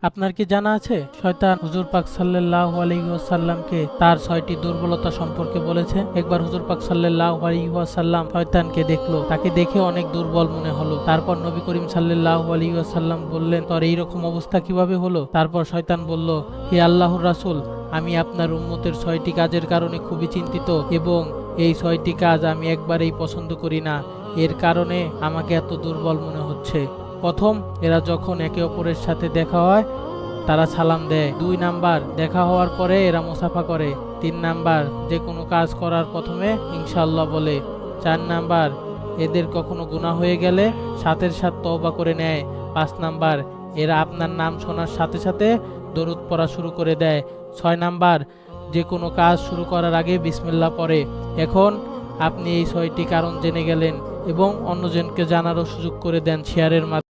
আপনার কি জানা আছে শয়তান হুজুর পাক সাল্লাল্লাহু আলাইহি ওয়াসাল্লামকে তার 6টি দুর্বলতা সম্পর্কে বলেছে। একবার হুজুর পাক সাল্লাল্লাহু আলাইহি ওয়াসাল্লাম শয়তানকে দেখলো, তাকে দেখে অনেক দুর্বল মনে হলো। তারপর নবী করিম সাল্লাল্লাহু আলাইহি ওয়াসাল্লাম বললেন, তোর এইরকম অবস্থা কিভাবে হলো? তারপর শয়তান বলল, হে আল্লাহর রাসূল, আমি আপনার উম্মতের 6টি কাজের কারণে খুবই চিন্তিত এবং এই 6টি কাজ আমি একবারেই পছন্দ করি না, এর কারণে আমাকে এত দুর্বল মনে হচ্ছে। প্রথম, এরা যখন একে অপরের সাথে দেখা হয় তারা সালাম দেয়। 2 নাম্বার, দেখা হওয়ার পরে এরা মুসাফা করে। 3 নাম্বার, যে কোনো কাজ করার প্রথমে ইনশাআল্লাহ বলে। 4 নাম্বার, এদের কখনো গুনাহ হয়ে গেলে সাথে সাথে তওবা করে নেয়। 5 নাম্বার, এরা আপনার নাম শোনার সাথে সাথে দরুদ পড়া শুরু করে দেয়। 6 নাম্বার, যে কোনো কাজ শুরু করার আগে বিসমিল্লাহ পড়ে। এখন আপনি এই 6টি কারণ জেনে গেলেন এবং অন্যজনকে জানারও সুযোগ করে দেন শেয়ারের মাধ্যমে।